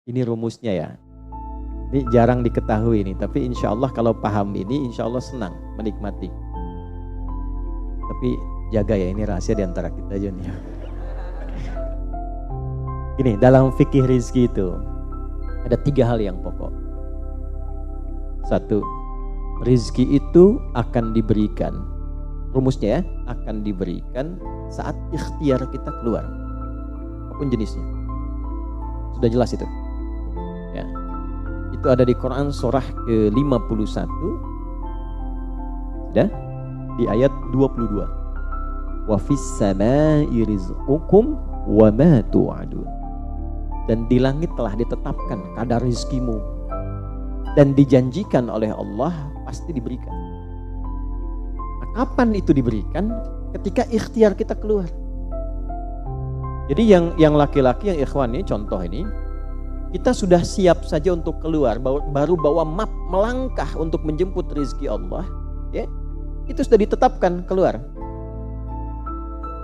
Ini rumusnya ya. Ini jarang diketahui nih, tapi insya Allah kalau paham ini, insya Allah senang menikmati. Tapi jaga ya, ini rahasia di antara kita aja nih. Gini, dalam fikih rizki itu ada 3 hal yang pokok. 1, rizki itu akan diberikan. Rumusnya ya, akan diberikan saat ikhtiar kita keluar, apapun jenisnya. Sudah jelas itu. Ya. Itu ada di Quran surah ke-51. Sudah? Di ayat 22. Wa fis samaa'i rizqukum wa ma tu'adun. Dan di langit telah ditetapkan kadar rizkimu, dan dijanjikan oleh Allah pasti diberikan. Nah, kapan itu diberikan? Ketika ikhtiar kita keluar. Jadi yang laki-laki, yang ikhwan ini, contoh ini, kita sudah siap saja untuk keluar, baru bawa map melangkah untuk menjemput rezeki Allah, ya, itu sudah ditetapkan keluar.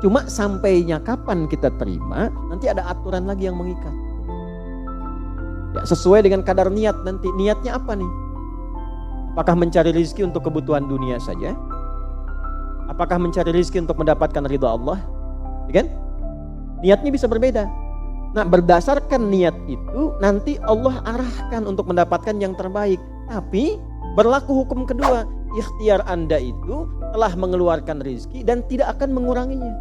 Cuma sampainya kapan kita terima, nanti ada aturan lagi yang mengikat. Ya, sesuai dengan kadar niat nanti. Niatnya apa nih? Apakah mencari rezeki untuk kebutuhan dunia saja? Apakah mencari rezeki untuk mendapatkan ridha Allah? Ya kan? Niatnya bisa berbeda. Nah, berdasarkan niat itu nanti Allah arahkan untuk mendapatkan yang terbaik. Tapi berlaku hukum kedua, ikhtiar Anda itu telah mengeluarkan rezeki dan tidak akan menguranginya.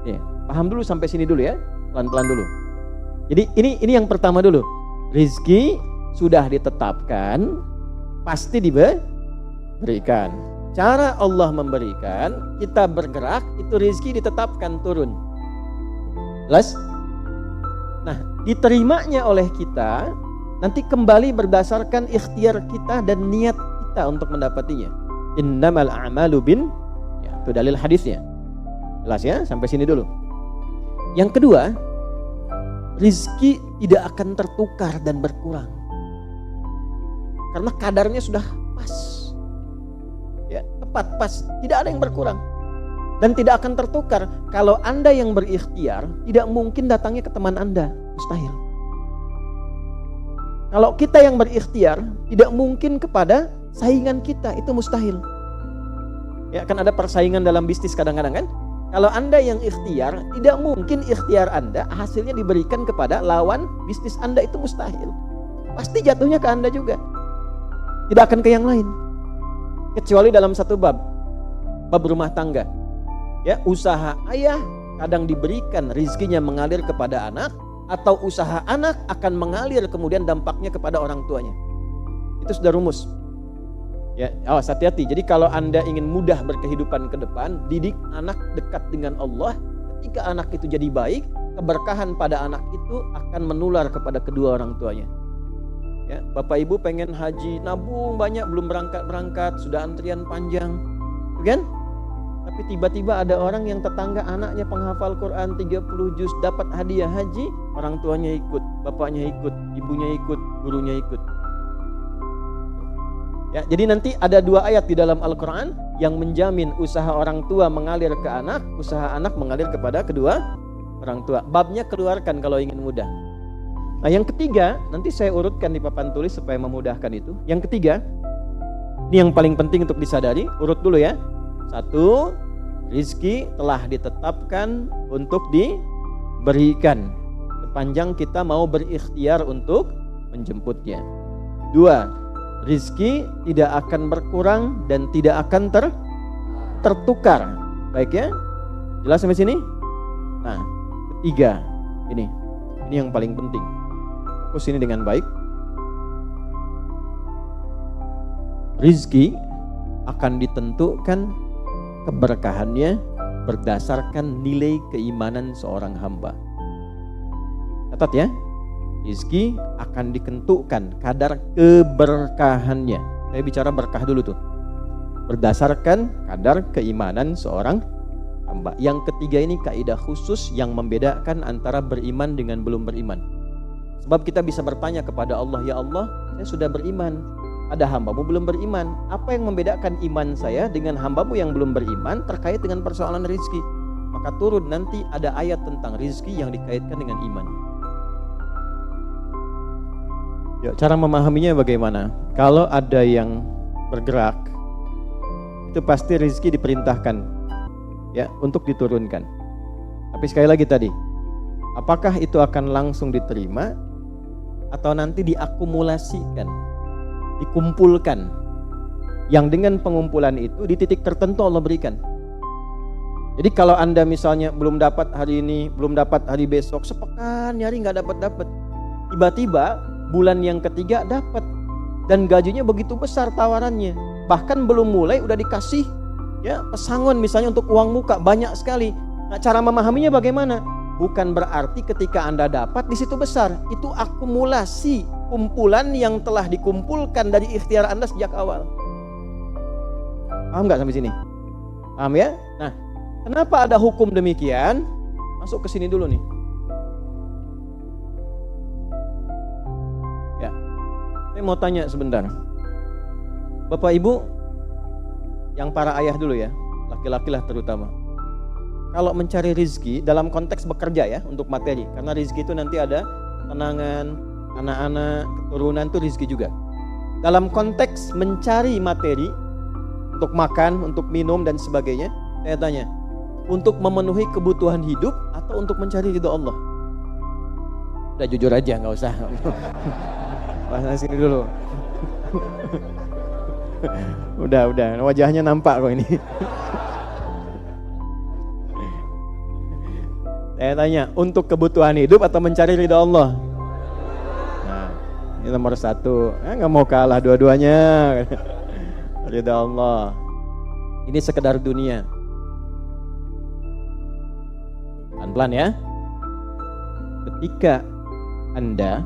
Ya, paham dulu sampai sini dulu ya, pelan-pelan dulu. Jadi ini yang pertama dulu. Rezeki sudah ditetapkan, pasti diberikan. Cara Allah memberikan, kita bergerak, itu rezeki ditetapkan turun. Jelas? Nah, diterimanya oleh kita nanti kembali berdasarkan ikhtiar kita dan niat kita untuk mendapatinya. Innamal a'malu bin, ya, itu dalil hadisnya. Jelas ya? Sampai sini dulu. Yang kedua, rezeki tidak akan tertukar dan berkurang. Karena kadarnya sudah pas. Ya, tepat pas, tidak ada yang berkurang dan tidak akan tertukar. Kalau Anda yang berikhtiar, tidak mungkin datangnya ke teman Anda, mustahil. Kalau kita yang berikhtiar, tidak mungkin kepada saingan kita, itu mustahil. Ya, kan ada persaingan dalam bisnis kadang-kadang kan. Kalau Anda yang ikhtiar, tidak mungkin ikhtiar Anda hasilnya diberikan kepada lawan bisnis Anda, itu mustahil. Pasti jatuhnya ke Anda juga, tidak akan ke yang lain. Kecuali dalam satu bab rumah tangga. Ya, usaha ayah kadang diberikan rizkinya mengalir kepada anak, atau usaha anak akan mengalir kemudian dampaknya kepada orang tuanya. Itu sudah rumus. Ya, awas hati-hati. Jadi kalau Anda ingin mudah berkehidupan ke depan, didik anak dekat dengan Allah. Ketika anak itu jadi baik, keberkahan pada anak itu akan menular kepada kedua orang tuanya. Ya, Bapak Ibu pengen haji, nabung banyak, belum berangkat, sudah antrian panjang, kan? Tapi tiba-tiba ada orang yang tetangga anaknya penghafal Quran 30 juz, dapat hadiah haji, orang tuanya ikut, bapaknya ikut, ibunya ikut, gurunya ikut. Ya, jadi nanti ada 2 ayat di dalam Al-Quran yang menjamin usaha orang tua mengalir ke anak, usaha anak mengalir kepada kedua orang tua. Babnya keluarkan kalau ingin mudah. Nah, yang ketiga, nanti saya urutkan di papan tulis supaya memudahkan itu. Yang ketiga, ini yang paling penting untuk disadari, urut dulu ya. 1, rizki telah ditetapkan untuk diberikan sepanjang kita mau berikhtiar untuk menjemputnya. 2, rizki tidak akan berkurang dan tidak akan tertukar. Baik ya? Jelas sampai sini? Nah, ketiga, ini yang paling penting. Fokus ini dengan baik. Rizki akan ditentukan keberkahannya berdasarkan nilai keimanan seorang hamba. Catat ya, rizki akan ditentukan kadar keberkahannya. Saya bicara berkah dulu tuh. Berdasarkan kadar keimanan seorang hamba. Yang ketiga ini kaidah khusus yang membedakan antara beriman dengan belum beriman. Sebab kita bisa bertanya kepada Allah, ya Allah, saya sudah beriman, ada hambamu belum beriman. Apa yang membedakan iman saya dengan hambamu yang belum beriman terkait dengan persoalan rizki? Maka turun nanti ada ayat tentang rizki yang dikaitkan dengan iman. Ya, cara memahaminya bagaimana? Kalau ada yang bergerak, itu pasti rezeki diperintahkan ya untuk diturunkan. Tapi sekali lagi tadi, apakah itu akan langsung diterima atau nanti diakumulasikan, dikumpulkan, yang dengan pengumpulan itu di titik tertentu Allah berikan. Jadi kalau Anda misalnya belum dapat hari ini, belum dapat hari besok, sepekan nyari nggak dapat, tiba-tiba bulan yang ketiga dapat, dan gajinya begitu besar tawarannya, bahkan belum mulai udah dikasih ya pesangon misalnya untuk uang muka banyak sekali. Nah, cara memahaminya bagaimana? Bukan berarti ketika Anda dapat di situ besar, itu akumulasi kumpulan yang telah dikumpulkan dari ikhtiar Anda sejak awal. Paham nggak sampai sini? Paham ya? Nah, kenapa ada hukum demikian? Masuk ke sini dulu nih. Saya mau tanya sebentar, Bapak Ibu, yang para ayah dulu ya, laki-laki lah terutama. Kalau mencari rizki dalam konteks bekerja ya, untuk materi, karena rizki itu nanti ada tenangan, anak-anak, keturunan itu rizki juga. Dalam konteks mencari materi, untuk makan, untuk minum dan sebagainya, saya tanya, untuk memenuhi kebutuhan hidup atau untuk mencari ridho Allah? Udah jujur aja, nggak usah. Pas sini dulu. Udah, wajahnya nampak kok ini. Saya tanya, untuk kebutuhan hidup atau mencari ridha Allah? Nah, ini nomor 1. Nggak mau kalah dua-duanya. Ridha Allah. Ini sekedar dunia. Pelan-pelan ya. Ketika Anda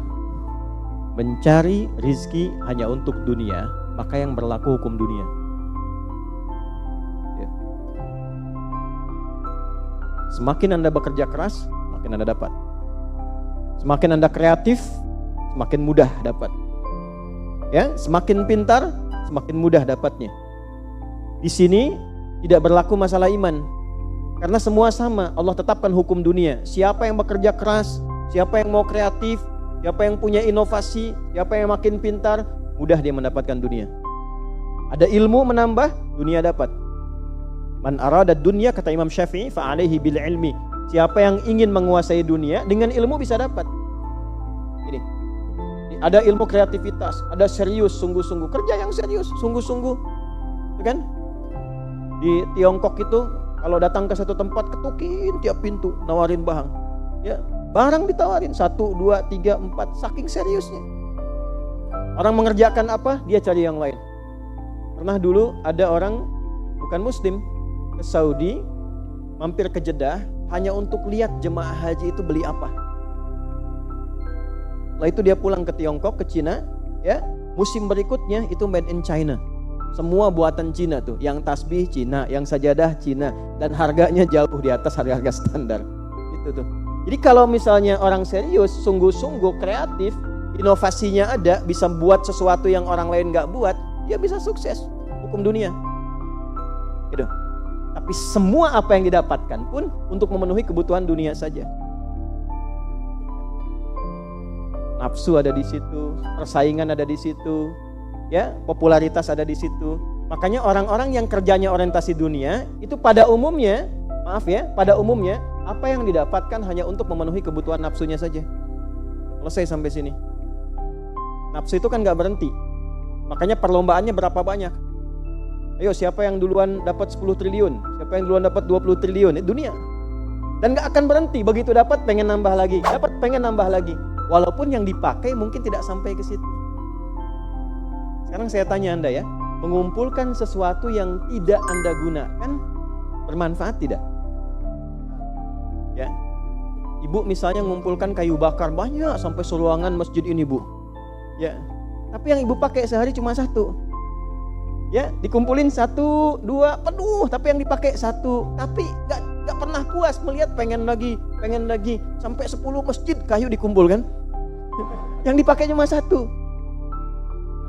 mencari rizki hanya untuk dunia, maka yang berlaku hukum dunia. Ya. Semakin Anda bekerja keras, semakin Anda dapat. Semakin Anda kreatif, semakin mudah dapat. Ya, semakin pintar, semakin mudah dapatnya. Di sini tidak berlaku masalah iman, karena semua sama. Allah tetapkan hukum dunia. Siapa yang bekerja keras, siapa yang mau kreatif, siapa yang punya inovasi, siapa yang makin pintar, mudah dia mendapatkan dunia. Ada ilmu menambah, dunia dapat. Man arada dunya, kata Imam Syafi'i, fa alaihi bil ilmi. Siapa yang ingin menguasai dunia, dengan ilmu bisa dapat. Ini. Ada ilmu kreativitas, ada serius, sungguh-sungguh, kerja yang serius, sungguh-sungguh. Kan? Di Tiongkok itu kalau datang ke satu tempat, ketukin tiap pintu, nawarin barang. Ya, barang ditawarin 1, 2, 3, 4, saking seriusnya. Orang mengerjakan apa, dia cari yang lain. Pernah dulu ada orang bukan muslim ke Saudi, mampir ke Jeddah hanya untuk lihat jemaah haji itu beli apa. Setelah itu dia pulang ke Tiongkok, ke Cina, ya. Musim berikutnya itu made in China. Semua buatan Cina tuh, yang tasbih Cina, yang sajadah Cina, dan harganya jauh di atas harga standar. Itu tuh. Jadi kalau misalnya orang serius, sungguh-sungguh, kreatif, inovasinya ada, bisa buat sesuatu yang orang lain gak buat, dia bisa sukses. Hukum dunia. Gitu. Tapi semua apa yang didapatkan pun untuk memenuhi kebutuhan dunia saja. Nafsu ada di situ, persaingan ada di situ, ya, popularitas ada di situ. Makanya orang-orang yang kerjanya orientasi dunia itu pada umumnya, pada umumnya apa yang didapatkan hanya untuk memenuhi kebutuhan nafsunya saja. Selesai sampai sini. Nafsu itu kan gak berhenti. Makanya perlombaannya berapa banyak. Ayo, siapa yang duluan dapat 10 triliun, siapa yang duluan dapat 20 triliun, dunia. Dan gak akan berhenti, begitu dapat pengen nambah lagi, dapat pengen nambah lagi. Walaupun yang dipakai mungkin tidak sampai ke situ. Sekarang saya tanya Anda ya, mengumpulkan sesuatu yang tidak Anda gunakan bermanfaat tidak? Ya. Ibu misalnya mengumpulkan kayu bakar banyak sampai seruangan masjid ini, Bu. Ya. Tapi yang ibu pakai sehari cuma 1. Ya, dikumpulin 1, 2, penuh, tapi yang dipakai 1. Tapi gak pernah puas melihat pengen lagi, sampai 10 masjid kayu dikumpulkan. Yang dipakai cuma 1.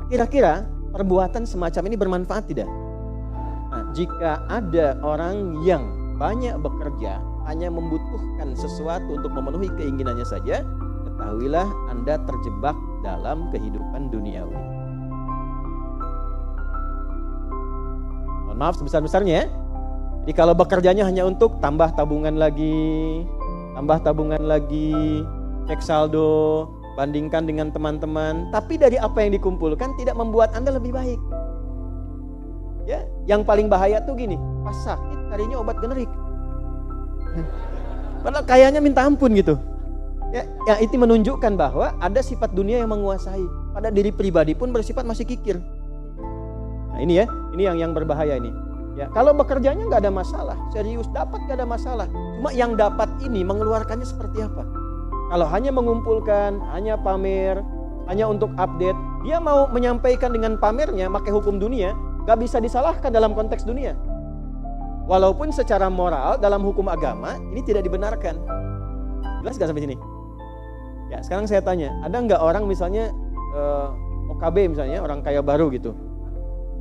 Kira-kira perbuatan semacam ini bermanfaat tidak? Nah, jika ada orang yang banyak bekerja, hanya membutuhkan sesuatu untuk memenuhi keinginannya saja, ketahuilah Anda terjebak dalam kehidupan duniawi. Mohon maaf sebesar-besarnya ya. Jadi kalau bekerjanya hanya untuk tambah tabungan lagi, cek saldo, bandingkan dengan teman-teman, tapi dari apa yang dikumpulkan tidak membuat Anda lebih baik. Ya, yang paling bahaya tuh gini, pas sakit carinya obat generik. Padahal kayaknya minta ampun gitu. Ya, yang itu menunjukkan bahwa ada sifat dunia yang menguasai. Pada diri pribadi pun bersifat masih kikir. Nah ini ya, ini yang berbahaya ini. Ya, kalau bekerjanya nggak ada masalah, serius dapat nggak ada masalah. Cuma yang dapat ini mengeluarkannya seperti apa? Kalau hanya mengumpulkan, hanya pamer, hanya untuk update, dia mau menyampaikan dengan pamernya, pakai hukum dunia, nggak bisa disalahkan dalam konteks dunia. Walaupun secara moral dalam hukum agama ini tidak dibenarkan. Jelas nggak sampai sini? Ya, sekarang saya tanya, ada nggak orang misalnya OKB misalnya, orang kaya baru gitu.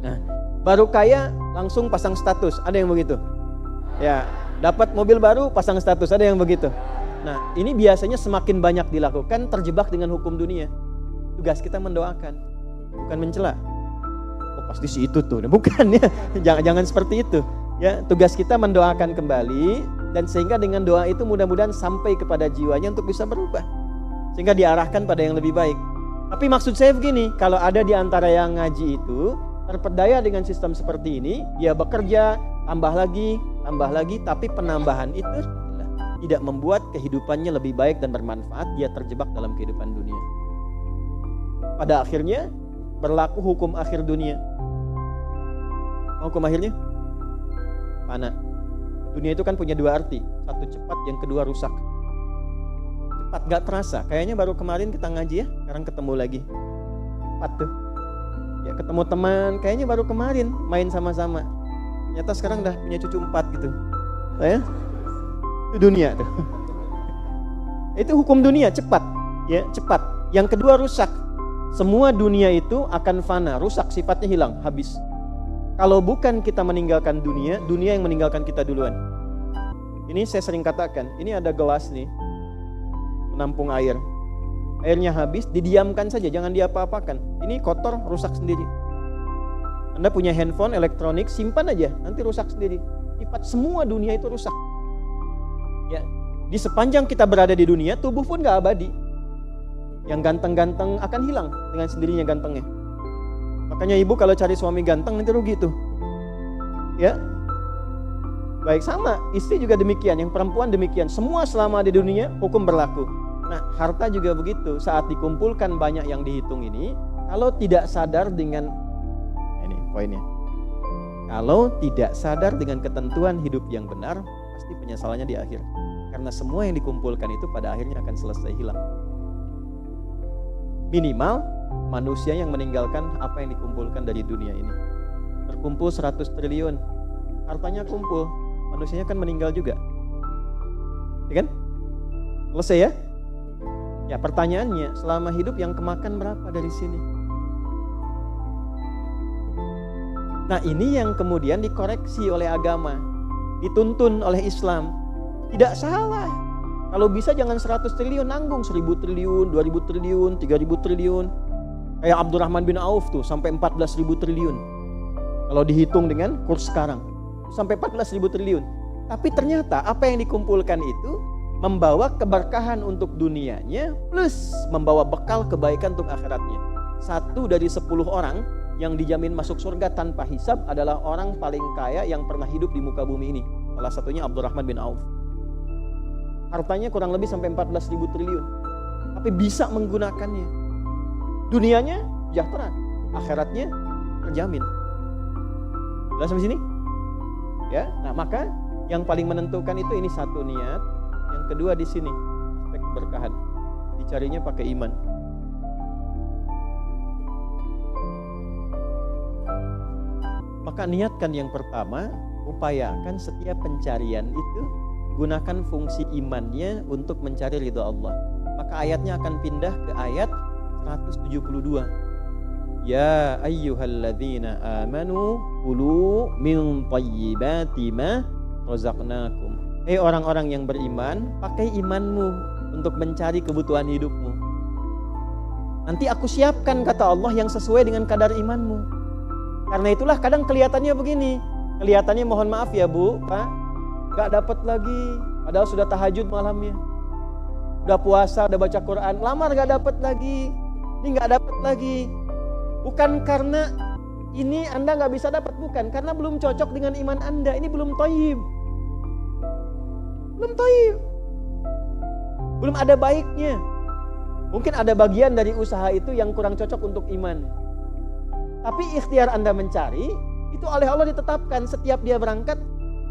Nah, baru kaya langsung pasang status, ada yang begitu? Ya, dapat mobil baru pasang status, ada yang begitu? Nah, ini biasanya semakin banyak dilakukan terjebak dengan hukum dunia. Tugas kita mendoakan, bukan mencela. Oh, pasti si itu tuh, bukan ya. Jangan seperti itu. Ya, tugas kita mendoakan kembali dan sehingga dengan doa itu mudah-mudahan sampai kepada jiwanya untuk bisa berubah. Sehingga diarahkan pada yang lebih baik. Tapi maksud saya begini, kalau ada di antara yang ngaji itu terpedaya dengan sistem seperti ini, dia bekerja, tambah lagi, tapi penambahan itu tidak membuat kehidupannya lebih baik dan bermanfaat, dia terjebak dalam kehidupan dunia. Pada akhirnya berlaku hukum akhir dunia. Hukum akhirnya? Mana? Dunia itu kan punya dua arti, satu cepat, yang kedua rusak. Cepat gak terasa, kayaknya baru kemarin kita ngaji ya, sekarang ketemu lagi. Cepat tuh. Ya ketemu teman, kayaknya baru kemarin main sama-sama. Ternyata sekarang udah punya cucu 4 gitu. Ya? Itu dunia tuh. Itu hukum dunia, cepat. Ya, cepat. Yang kedua rusak. Semua dunia itu akan fana, rusak, sifatnya hilang, habis. Kalau bukan kita meninggalkan dunia, dunia yang meninggalkan kita duluan. Ini saya sering katakan, ini ada gelas nih, menampung air. Airnya habis, didiamkan saja, jangan diapa-apakan. Ini kotor, rusak sendiri. Anda punya handphone, elektronik, simpan aja, nanti rusak sendiri. Sifat semua dunia itu rusak. Ya, di sepanjang kita berada di dunia, tubuh pun gak abadi. Yang ganteng-ganteng akan hilang dengan sendirinya gantengnya. Makanya ibu kalau cari suami ganteng nanti rugi tuh. Ya, baik sama, istri juga demikian, yang perempuan demikian. Semua selama di dunia hukum berlaku. Nah, harta juga begitu. Saat dikumpulkan banyak yang dihitung ini, kalau tidak sadar dengan ini poinnya. Kalau tidak sadar dengan ketentuan hidup yang benar, pasti penyesalannya di akhir. Karena semua yang dikumpulkan itu pada akhirnya akan selesai hilang. Minimal manusia yang meninggalkan apa yang dikumpulkan dari dunia ini. Terkumpul 100 triliun, hartanya kumpul, manusianya kan meninggal juga. Ya kan? Selesai ya? Ya, pertanyaannya, selama hidup yang kemakan berapa dari sini? Nah, ini yang kemudian dikoreksi oleh agama, dituntun oleh Islam. Tidak salah. Kalau bisa jangan 100 triliun, nanggung 1000 triliun, 2000 triliun, 3000 triliun. Kayak Abdurrahman bin Auf tuh sampai 14.000 triliun. Kalau dihitung dengan kurs sekarang, sampai 14.000 triliun. Tapi ternyata apa yang dikumpulkan itu membawa keberkahan untuk dunianya plus membawa bekal kebaikan untuk akhiratnya. 1 dari 10 orang yang dijamin masuk surga tanpa hisab adalah orang paling kaya yang pernah hidup di muka bumi ini. Salah satunya Abdurrahman bin Auf. Hartanya kurang lebih sampai 14.000 triliun. Tapi bisa menggunakannya. Dunianya sejahtera, akhiratnya terjamin. Jelas sampai sini? Ya, nah maka yang paling menentukan itu ini satu niat. Yang kedua di sini aspek keberkahan, dicarinya pakai iman. Maka niatkan yang pertama, upayakan setiap pencarian itu gunakan fungsi imannya untuk mencari ridha Allah. Maka ayatnya akan pindah ke ayat 172. Ya ayyuhalladzina amanu kulu min thayyibati ma razaqnakum. Hei orang-orang yang beriman, pakai imanmu untuk mencari kebutuhan hidupmu. nanti aku siapkan, kata Allah, yang sesuai dengan kadar imanmu. Karena itulah kadang kelihatannya begini. Kelihatannya, mohon maaf ya Bu, Pak, gak dapat lagi. Padahal sudah tahajud malamnya. Udah puasa, udah baca Quran, lamar gak dapat lagi. Ini gak dapat lagi. Bukan karena ini Anda gak bisa dapat, bukan. Karena belum cocok dengan iman Anda. Ini belum thayyib. Belum thayyib. Belum ada baiknya. Mungkin ada bagian dari usaha itu yang kurang cocok untuk iman. Tapi ikhtiar Anda mencari, itu oleh Allah ditetapkan. Setiap dia berangkat,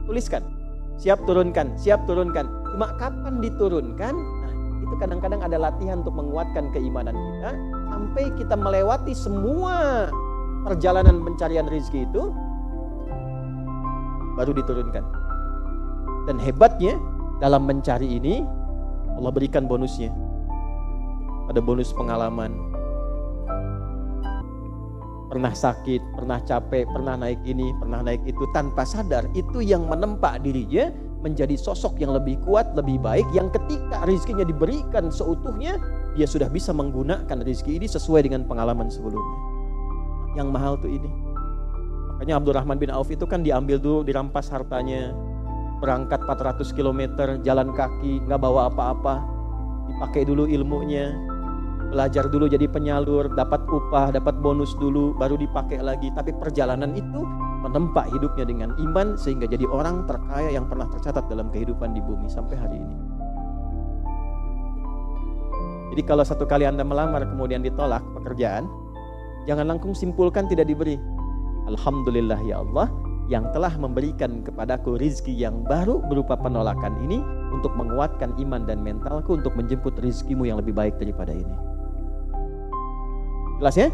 tuliskan. Siap turunkan, siap turunkan. Cuma kapan diturunkan? Nah, itu kadang-kadang ada latihan untuk menguatkan keimanan kita. Sampai kita melewati semua perjalanan pencarian rezeki itu, baru diturunkan. Dan hebatnya, dalam mencari ini, Allah berikan bonusnya. Ada bonus pengalaman. Pernah sakit, pernah capek, pernah naik ini, pernah naik itu, tanpa sadar itu yang menempa dirinya menjadi sosok yang lebih kuat, lebih baik, yang ketika rezekinya diberikan seutuhnya, dia sudah bisa menggunakan rezeki ini sesuai dengan pengalaman sebelumnya. Yang mahal tuh ini. Makanya Abdurrahman bin Auf itu kan diambil dulu, dirampas hartanya, berangkat 400 km, jalan kaki, gak bawa apa-apa, dipakai dulu ilmunya, belajar dulu jadi penyalur, dapat upah, dapat bonus dulu, baru dipakai lagi. Tapi perjalanan itu menempa hidupnya dengan iman, sehingga jadi orang terkaya yang pernah tercatat dalam kehidupan di bumi sampai hari ini. Jadi kalau satu kali Anda melamar kemudian ditolak pekerjaan, jangan langsung simpulkan tidak diberi. Alhamdulillah ya Allah yang telah memberikan kepadaku rizki yang baru berupa penolakan ini untuk menguatkan iman dan mentalku untuk menjemput rizkimu yang lebih baik daripada ini. Jelas ya?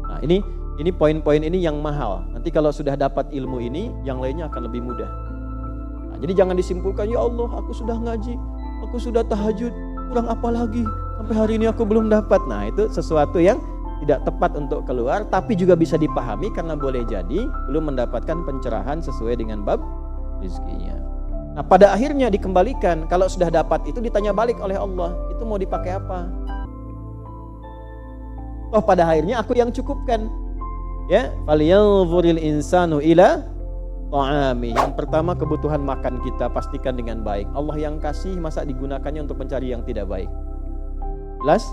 Nah, ini poin-poin ini yang mahal. Nanti kalau sudah dapat ilmu ini, yang lainnya akan lebih mudah. Nah, jadi jangan disimpulkan, ya Allah, aku sudah ngaji, aku sudah tahajud, kurang apa lagi? Sampai hari ini aku belum dapat. Nah, itu sesuatu yang tidak tepat untuk keluar, tapi juga bisa dipahami karena boleh jadi belum mendapatkan pencerahan sesuai dengan bab rezekinya. Nah, pada akhirnya dikembalikan, kalau sudah dapat itu ditanya balik oleh Allah, itu mau dipakai apa? Oh, pada akhirnya aku yang cukupkan. Ya, falyanzuril insanu ila ta'ami. Yang pertama, kebutuhan makan kita pastikan dengan baik. Allah yang kasih, masa digunakannya untuk mencari yang tidak baik? Jelas?